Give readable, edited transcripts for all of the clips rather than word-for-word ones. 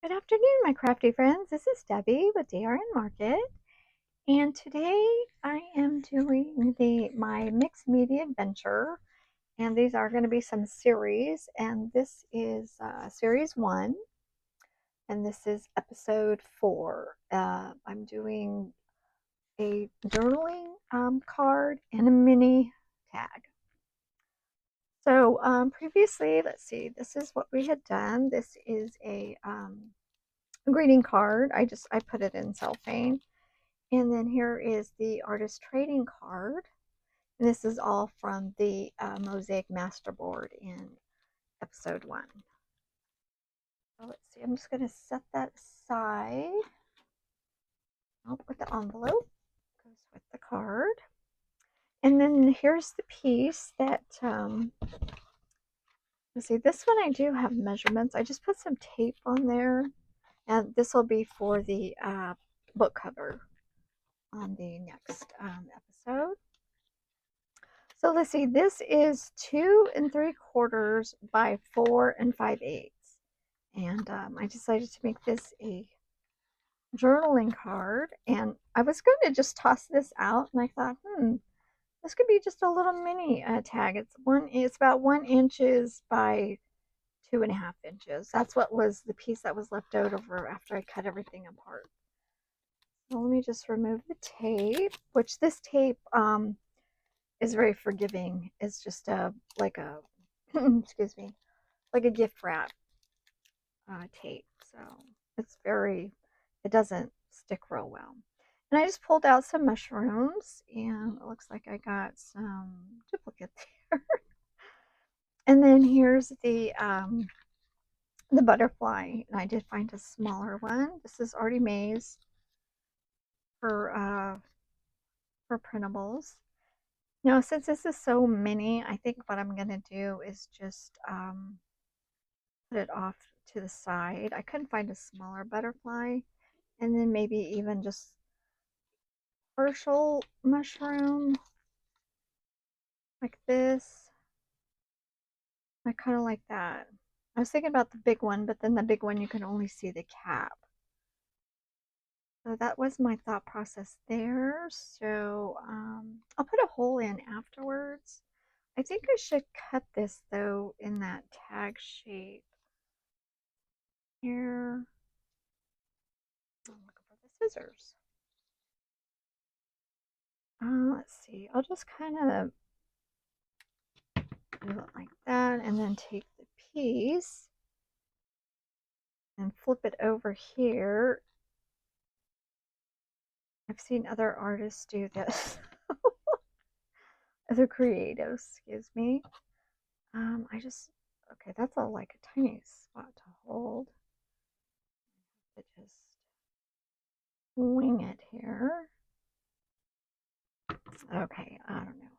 Good afternoon, my crafty friends. This is Debbie with DRN Market, and today I am doing my mixed media adventure, and these are going to be some series, and this is series 1, and this is episode 4. I'm doing a journaling card and a mini tag. So previously, let's see, this is what we had done. This is a greeting card. I put it in cellophane. And then here is the artist trading card. And this is all from the Mosaic Masterboard in episode 1. So let's see, I'm just going to set that aside. I'll put the envelope, goes with the card. And then here's the piece that, let's see, this one I do have measurements. I just put some tape on there. And this will be for the book cover on the next episode. So let's see, this is 2 3/4 by 4 5/8. And I decided to make this a journaling card. And I was going to just toss this out, and I thought, this could be just a little mini tag. It's about 1 inches by 2.5 inches. That's what was the piece that was left over after I cut everything apart. So let me just remove the tape, which this tape is very forgiving. It's just like a excuse me, like a gift wrap tape. So it doesn't stick real well. And I just pulled out some mushrooms, and it looks like I got some duplicate there. And then here's the butterfly, and I did find a smaller one. This is artymaze for printables. Now, since this is so mini, I think what I'm going to do is just put it off to the side. I couldn't find a smaller butterfly, and then maybe even just partial mushroom like this. I kind of like that. I was thinking about the big one, but then the big one you can only see the cap. So that was my thought process there. So I'll put a hole in afterwards. I think I should cut this though in that tag shape here. I'm looking for the scissors. Let's see. I'll just kind of do it like that, and then take the piece and flip it over here. I've seen other artists do this. Other creatives, excuse me. Okay, that's like a tiny spot to hold. I just wing it here. Okay, I don't know.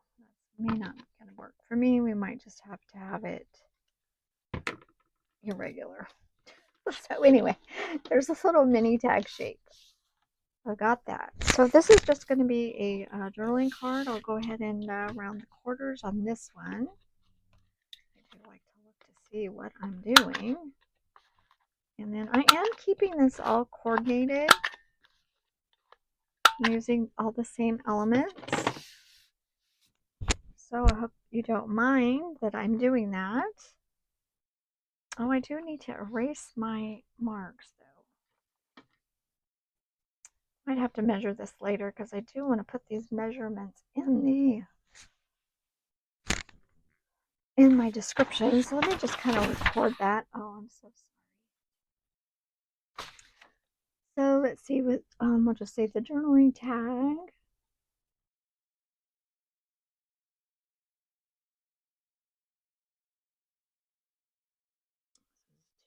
That may not gonna work for me. We might just have to have it irregular. So anyway, there's this little mini tag shape. I got that. So this is just going to be a journaling card. I'll go ahead and round the quarters on this one. I do like to look to see what I'm doing. And then I am keeping this all coordinated, using all the same elements. So I hope you don't mind that I'm doing that. Oh, I do need to erase my marks though. Might have to measure this later because I do want to put these measurements in my description. So let me just kind of record that. Oh, I'm so sorry. So let's see what we'll just save the journaling tag.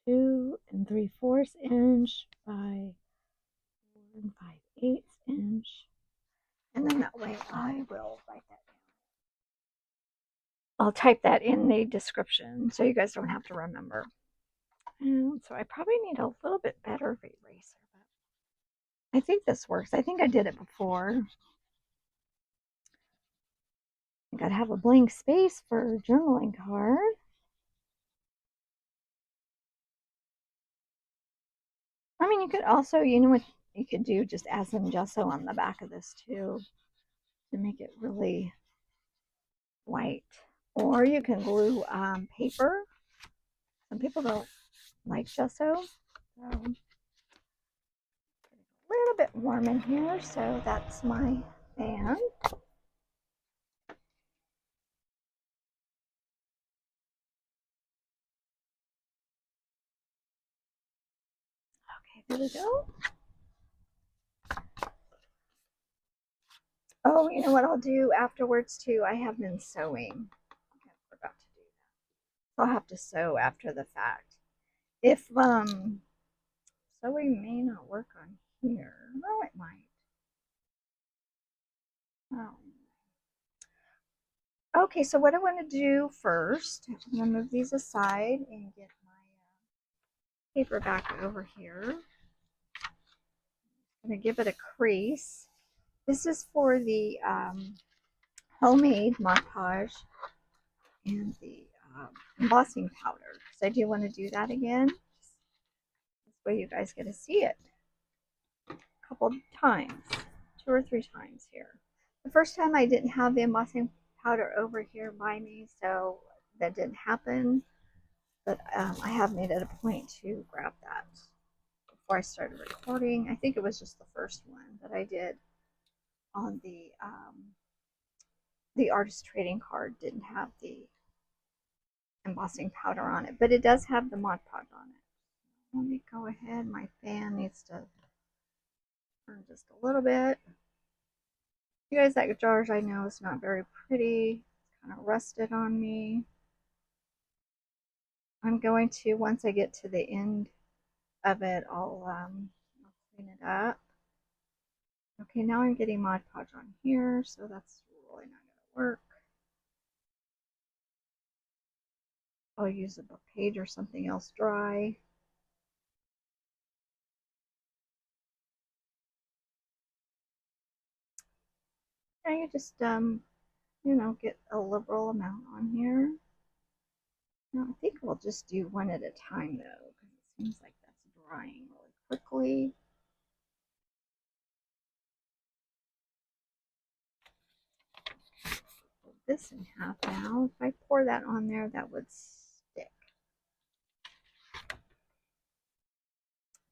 2 3/4 inch by 4 5/8 inch. And then that way I will write that down. I'll type that in the description so you guys don't have to remember. And so I probably need a little bit better eraser, but I think this works. I think I did it before. I gotta have a blank space for a journaling card. mean, you could also, you know what you could do, just add some gesso on the back of this too to make it really white. Or you can glue paper. Some people don't like gesso. So a little bit warm in here, so that's my fan. Okay, there we go. Oh, you know what I'll do afterwards too? I have been sewing. I forgot to do that. I'll have to sew after the fact. If sewing may not work on here. Oh, it might. Oh. Okay, so what I want to do first, I'm going to move these aside and get my paper back over here. I'm going to give it a crease. This is for the homemade Mod Podge and the embossing powder. So I do want to do that again. This way you guys get to see it a couple times, 2 or 3 times here. The first time I didn't have the embossing powder over here by me, so that didn't happen. But I have made it a point to grab that before I started recording. I think it was just the first one that I did on the artist trading card. Didn't have the embossing powder on it, but it does have the Mod Podge on it. Let me go ahead. My fan needs to turn just a little bit. You guys, that jar, I know, is not very pretty. It's kind of rusted on me. I'm going to, once I get to the end of it, I'll clean it up. Okay, now I'm getting Mod Podge on here, so that's really not going to work. I'll use a book page or something else dry. Now you just, you know, get a liberal amount on here. Now I think we'll just do one at a time though, because it seems like that's drying really quickly. Pull this in half now. If I pour that on there, that would stick.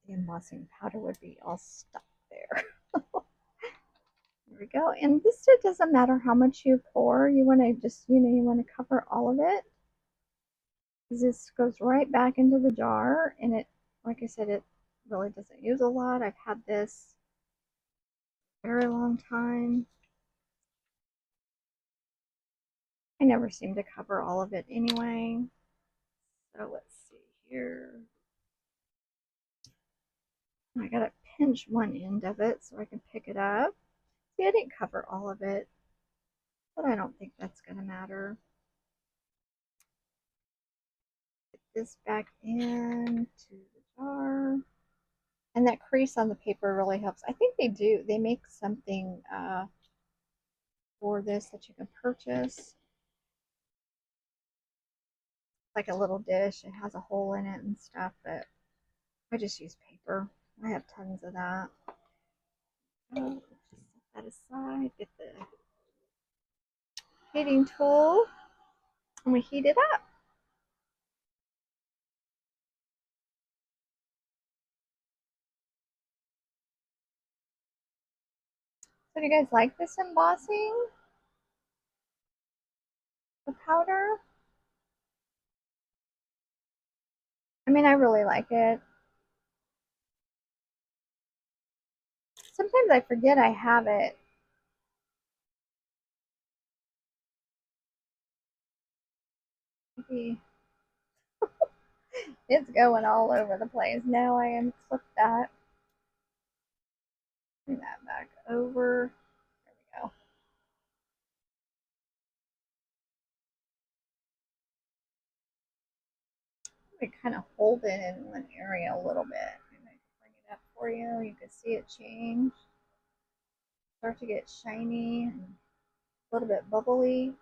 The embossing powder would be all stuck there. There we go. And this, it doesn't matter how much you pour. You want to just, you know, you want to cover all of it. This goes right back into the jar, and it, like I said, it really doesn't use a lot. I've had this a very long time. I never seem to cover all of it anyway. So let's see here. I gotta pinch one end of it so I can pick it up. See, I didn't cover all of it, but I don't think that's gonna matter. Get this back into the jar. And that crease on the paper really helps. I think they make something for this that you can purchase. Like a little dish. It has a hole in it and stuff, but I just use paper. I have tons of that. So just set that aside. Get the heating tool, and we heat it up. So do you guys like this embossing? The powder? I mean, I really like it. Sometimes I forget I have it. Maybe it's going all over the place. Now I unclip that. Bring that back over. There we go. I kind of hold it in one area a little bit. And I can bring it up for you. You can see it change. Start to get shiny and a little bit bubbly.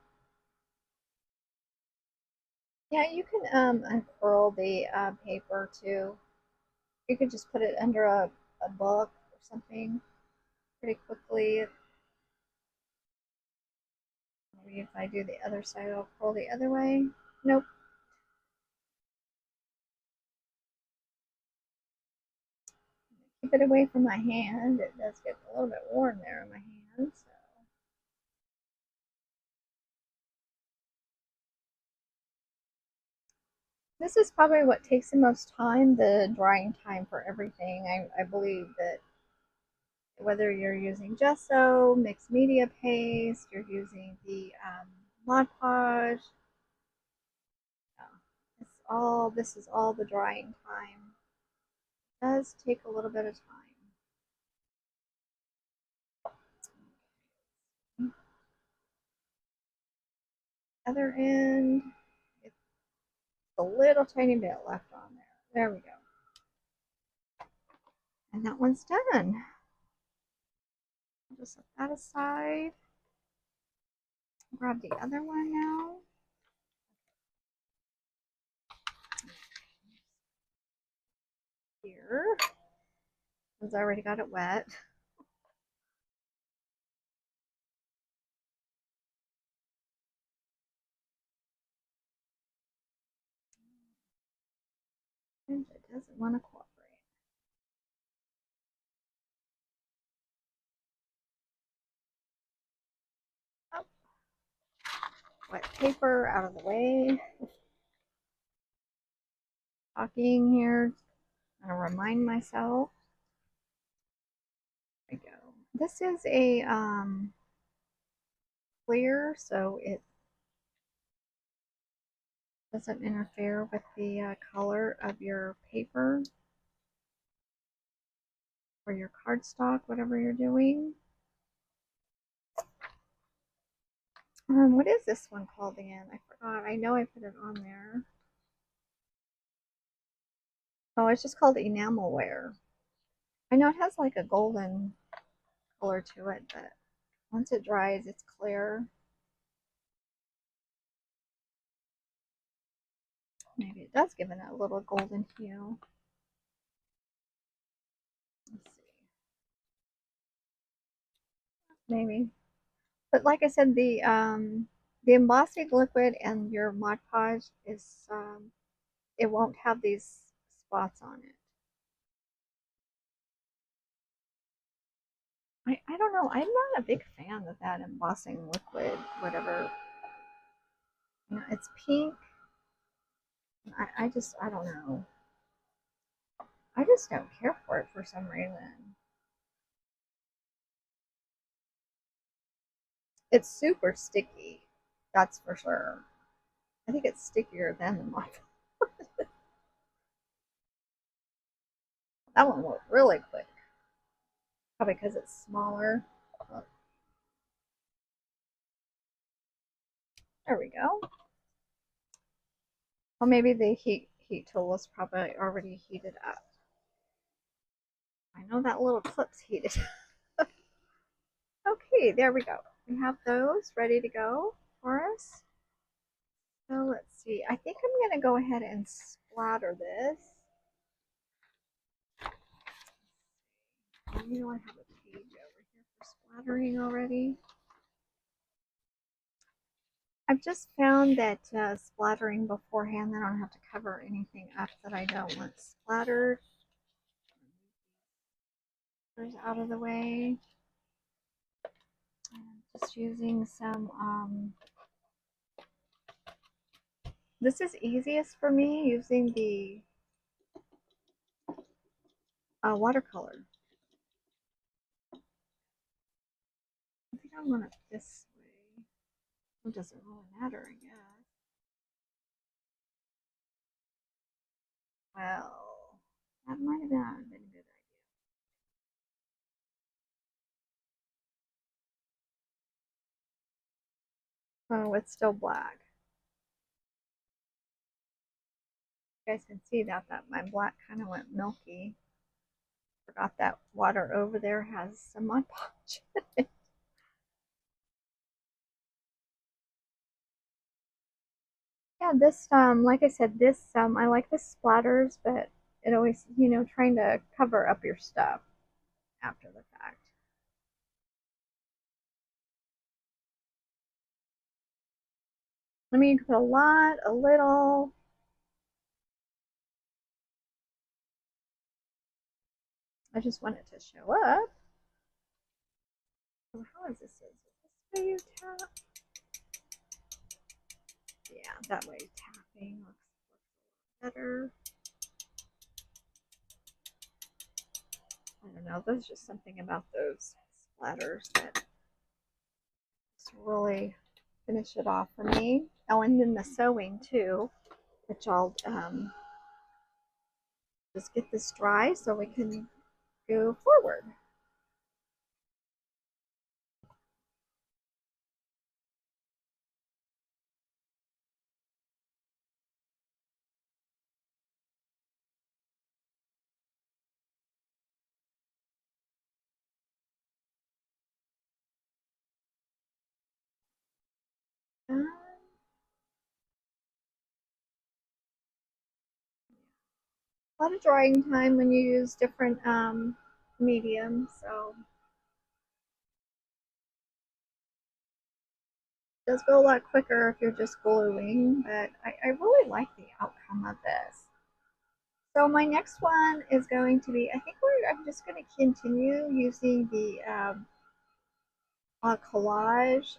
Yeah, you can uncurl the paper too. You could just put it under a book or something pretty quickly. Maybe if I do the other side, I'll pull the other way. Nope. Keep it away from my hand. It does get a little bit warm there in my hand. So. This is probably what takes the most time, the drying time for everything. I believe that whether you're using gesso, mixed media paste, you're using the Mod Podge, this is all the drying time. It does take a little bit of time. Other end, it's a little tiny bit left on there. There we go. And that one's done. I'll just set that aside. Grab the other one now. Here, because I already got it wet. And it doesn't want to cooperate. Oh. Wet paper out of the way. Talking here. I'm gonna remind myself. There we go. This is a clear, so it doesn't interfere with the color of your paper or your cardstock, whatever you're doing. What is this one called again? I forgot. I know I put it on there. Oh, it's just called enamelware. I know it has like a golden color to it, but once it dries, it's clear. Maybe it does give it a little golden hue. Let's see. Maybe. But like I said, the embossing liquid and your Mod Podge is it won't have these spots on it. I don't know. I'm not a big fan of that embossing liquid, whatever. You know, it's pink. I don't know. I just don't care for it for some reason. It's super sticky, that's for sure. I think it's stickier than the Mod. That one went really quick. Probably because it's smaller. Oh, there we go. Well, maybe the heat tool was probably already heated up. I know that little clip's heated. Okay, there we go. We have those ready to go for us. So let's see. I think I'm going to go ahead and splatter this. You know I have a page over here for splattering already. I've just found that splattering beforehand, I don't have to cover anything up that I don't want splattered. Out of the way. I'm just using some, this is easiest for me using the watercolor. I think I want it this way. It doesn't really matter, I guess. Well, that might have been a good idea. Oh, it's still black. You guys can see that my black kind of went milky. Forgot that water over there has some Mod Podge. Yeah, this like I said, this I like the splatters, but it always, you know, trying to cover up your stuff after the fact. I mean, you can put a lot, a little. I just want it to show up. So how is this? Is this way you tap? Yeah, that way tapping looks better. I don't know. There's just something about those splatters that just really finish it off for me. Oh, and then the sewing too, which I'll just get this dry so we can go forward. A lot of drying time when you use different mediums, so it does go a lot quicker if you're just gluing, but I really like the outcome of this. So my next one is going to be, I think I'm just going to continue using the collage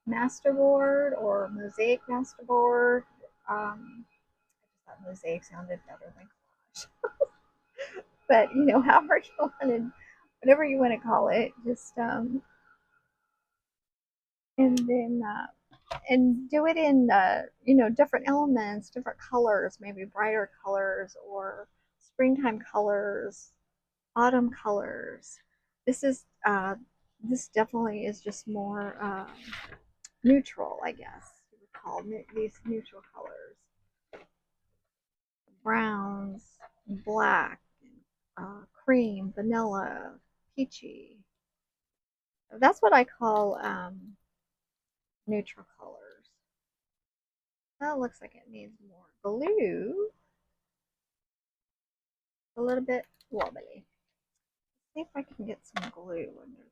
masterboard or mosaic masterboard. I just thought mosaic sounded better than collage. But you know, however you want to, whatever you want to call it, just and then and do it in you know, different elements, different colors, maybe brighter colors or springtime colors, autumn colors. This is this definitely is just more neutral, I guess you would call these neutral colors. Browns, black, cream, vanilla, peachy. That's what I call neutral colors. That looks like it needs more glue. A little bit wobbly. See if I can get some glue under there.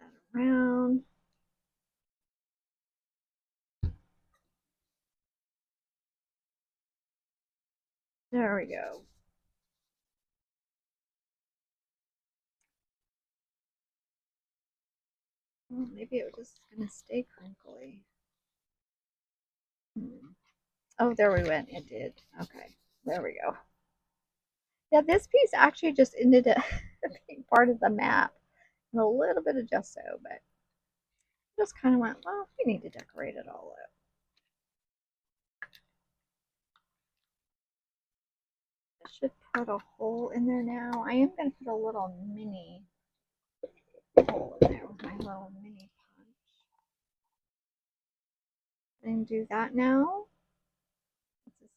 That around. There we go. Well, maybe it was just gonna stay crinkly. Oh, there we went. It did. Okay, there we go. Yeah, this piece actually just ended up being part of the map and a little bit of gesso, but just kind of went, well, we need to decorate it all up. I should put a hole in there now. I am going to put a little mini hole in there with my little mini punch. And do that now.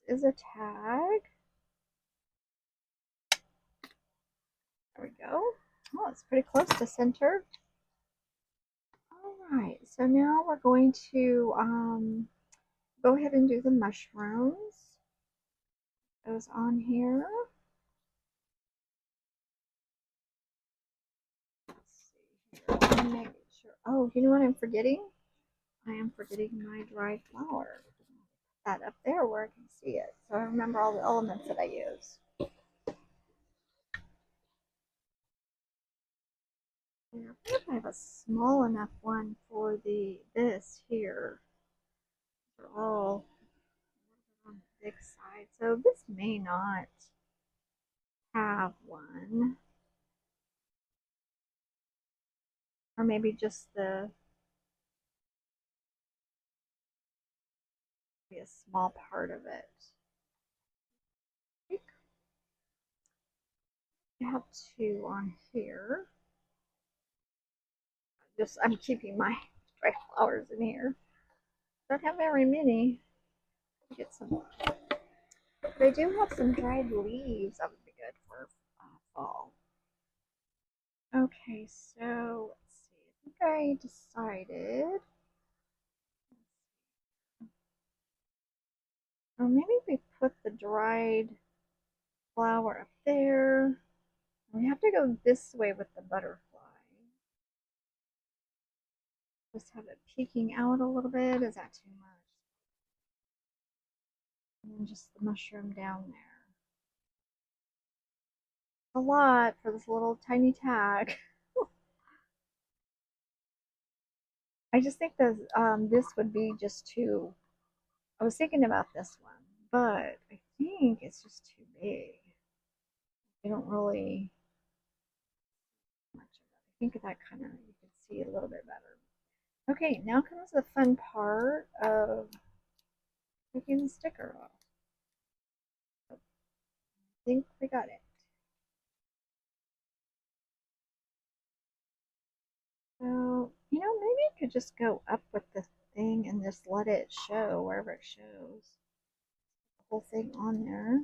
This is a tag. There we go. Oh, it's pretty close to center. All right, so now we're going to go ahead and do the mushrooms. Those on here. Let's see here. Make sure. Oh, you know what I'm forgetting? I am forgetting my dried flower. Put that up there where I can see it, so I remember all the elements that I use. And I think I have a small enough one for this here. They're all on the big side, so this may not have one, or maybe just maybe a small part of it. I have two on here. Just I'm keeping my dry flowers in here. Don't have very many. Get some. But I do have some dried leaves that would be good for Okay, so let's see. I think I decided. Or maybe we put the dried flower up there. We have to go this way with the butterfly. Just have it peeking out a little bit. Is that too much? And then just the mushroom down there. A lot for this little tiny tag. I just think that this would be just too. I was thinking about this one, but I think it's just too big. I don't really much of it. I think that kind of you can see a little bit better. Okay, now comes the fun part of taking the sticker off. I think we got it. So, maybe I could just go up with the thing and just let it show wherever it shows. The whole thing on there.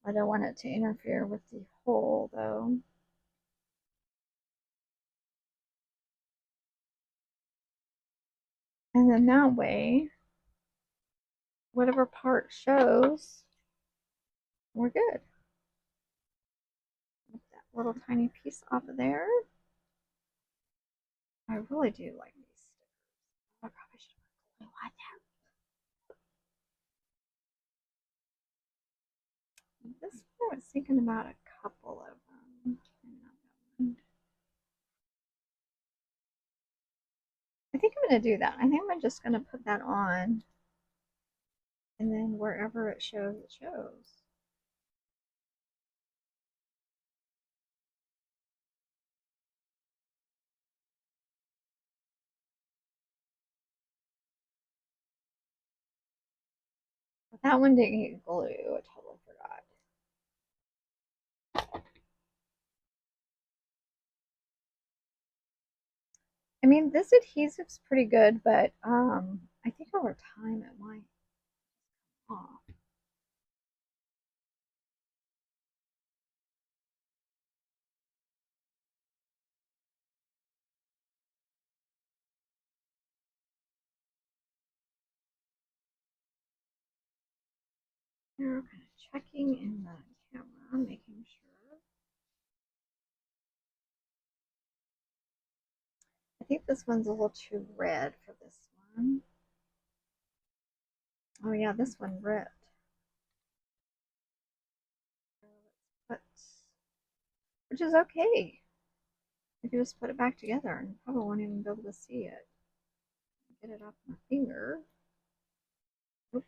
I don't want it to interfere with the hole though. And then that way, whatever part shows, we're good. Get that little tiny piece off of there. I really do like these stickers. I probably should have put glue on there. This one I was thinking about a couple of them. I think I'm going to do that. I think I'm just going to put that on, and then wherever it shows, it shows. But that one didn't get glue. I totally forgot. I mean, this adhesive's pretty good, but I think over time it might come off. Now, kind of checking in the camera, making sure. I think this one's a little too red for this one. Oh yeah, this one ripped. But, which is okay. I can just put it back together and probably won't even be able to see it. Get it off my finger. Oops.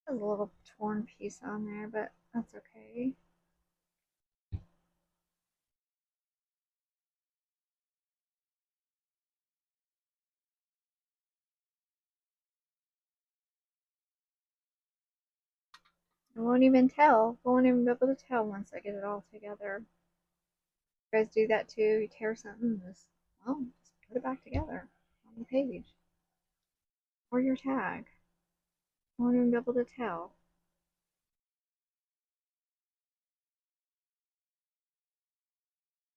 There's a little torn piece on there, but that's okay. I won't even tell. I won't even be able to tell once I get it all together. You guys do that too? You tear something, just put it back together on the page. Or your tag. I won't even be able to tell.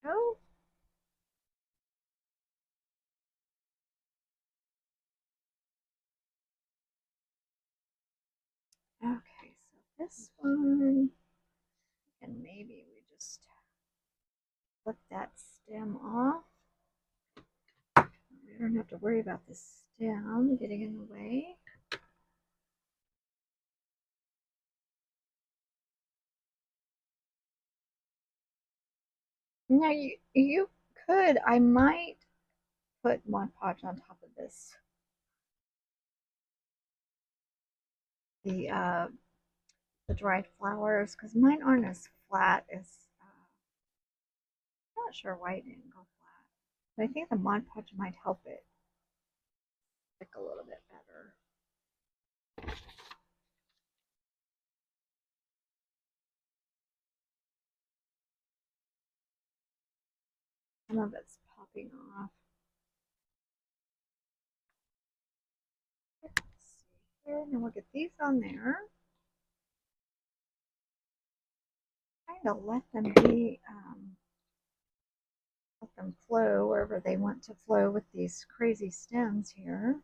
Oh. Okay, so this one, and maybe we just flip that stem off. We don't have to worry about the stem getting in the way. Now you could, I might put Mod Podge on top of this. The dried flowers, because mine aren't as flat as, I'm not sure why it didn't go flat. But I think the Mod Podge might help it stick a little bit better. Some of it's popping off. Let's see here, and we'll get these on there. kind of let them be, let them flow wherever they want to flow with these crazy stems here.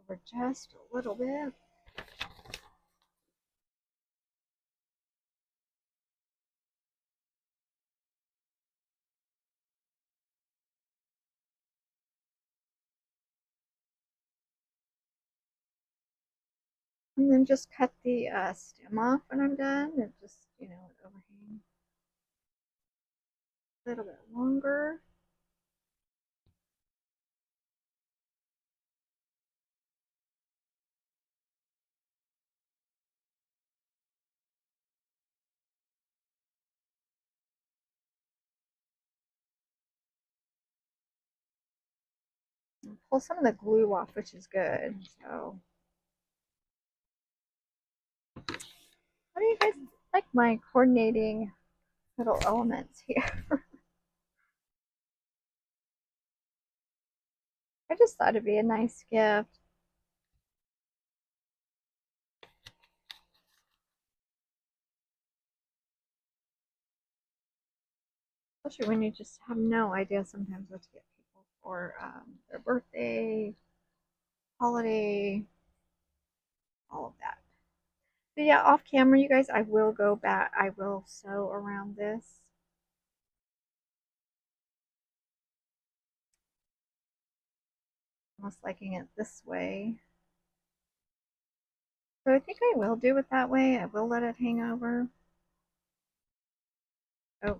Over just a little bit. And then just cut the stem off when I'm done. It just, you know, it overhangs a little bit longer. And pull some of the glue off, which is good. So, how do you guys like my coordinating little elements here? I just thought it'd be a nice gift. Especially when you just have no idea sometimes what to get people for their birthday, holiday, all of that. So yeah, off camera, you guys, I will go back. I will sew around this. Almost liking it this way. So I think I will do it that way. I will let it hang over. Oh.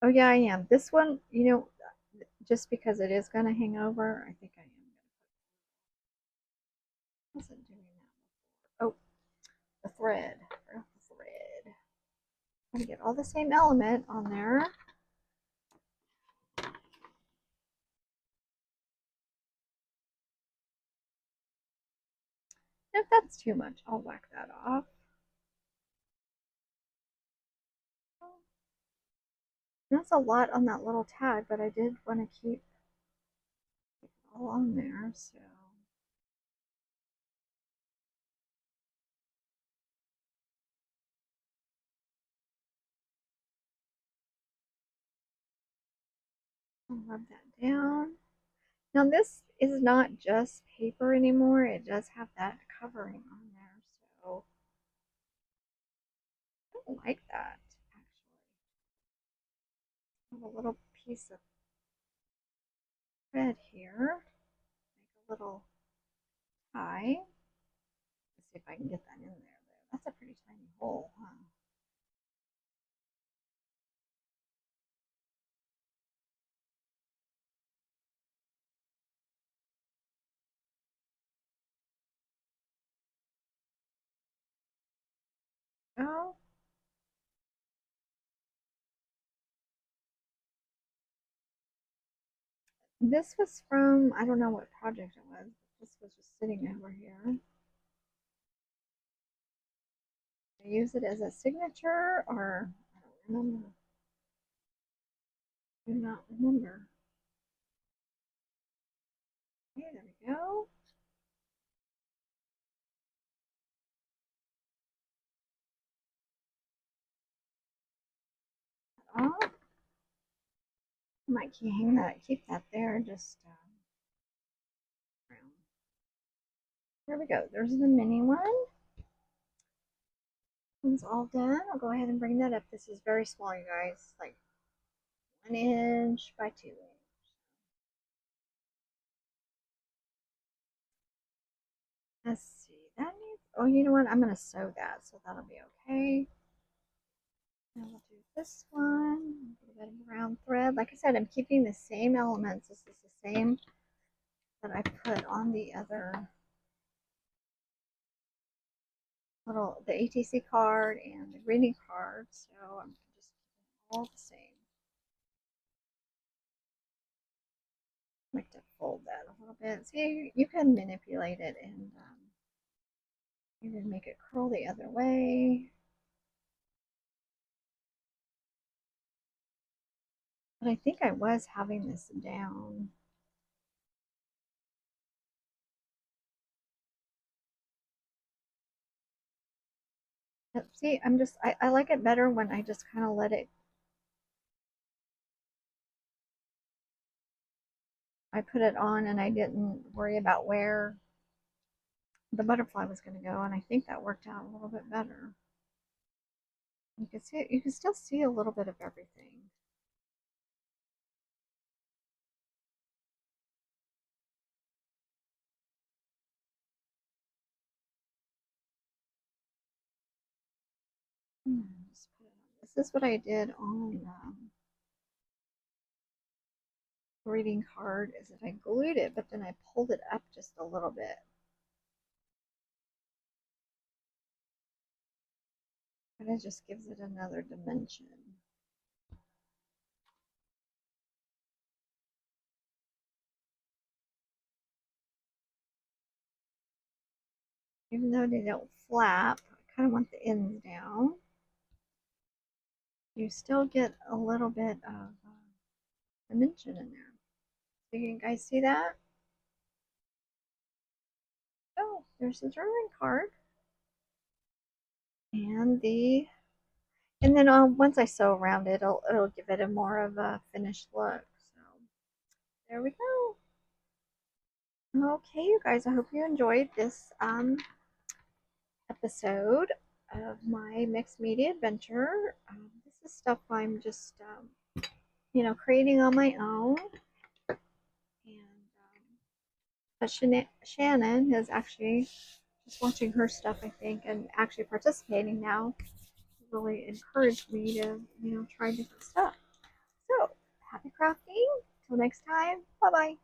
Oh yeah, I am. This one, you know, just because it is going to hang over, I think I am going to put. I wasn't doing that before. Oh, the thread. I forgot the thread. I'm going to get all the same element on there. If that's too much, I'll whack that off. That's a lot on that little tag, but I did want to keep it all on there, so. I'll rub that down. Now this is not just paper anymore, it does have that covering on there, so I don't like that actually. I have a little piece of thread here, make a little tie. Let's see if I can get that in there though. That's a pretty tiny hole, huh? Oh, this was from, I don't know what project it was, but this was just sitting over here. I use it as a signature, or I don't remember. I do not remember. Okay, there we go. Off. Might keep that there, just around. There we go. There's the mini one. It's all done. I'll go ahead and bring that up. This is very small, you guys, like 1 inch by 2 inch. Let's see. That needs. Oh, you know what? I'm gonna sew that, so that'll be okay. Now we'll do this one. A little bit of brown thread. Like I said, I'm keeping the same elements. This is the same that I put on the other little, the ATC card and the greeting card. So I'm just all the same. I like to fold that a little bit. See, you can manipulate it and even make it curl the other way. But I think I was having this down. But see, I like it better when I just kind of let it, I put it on and I didn't worry about where the butterfly was going to go. And I think that worked out a little bit better. You can see, you can still see a little bit of everything. Just put it on. This is what I did on greeting card is that I glued it, but then I pulled it up just a little bit. And it just gives it another dimension. Even though they don't flap, I kind of want the ends down. You still get a little bit of dimension in there. So you guys see that? Oh, there's the drawing card. And then once I sew around it, it'll give it a more of a finished look. So there we go. Okay, you guys, I hope you enjoyed this episode of my mixed media adventure. This is stuff I'm just creating on my own. And but Shannon is actually just watching her stuff, I think, and actually participating now. Really encouraged me to, try different stuff. So, happy crafting. Till next time. Bye bye.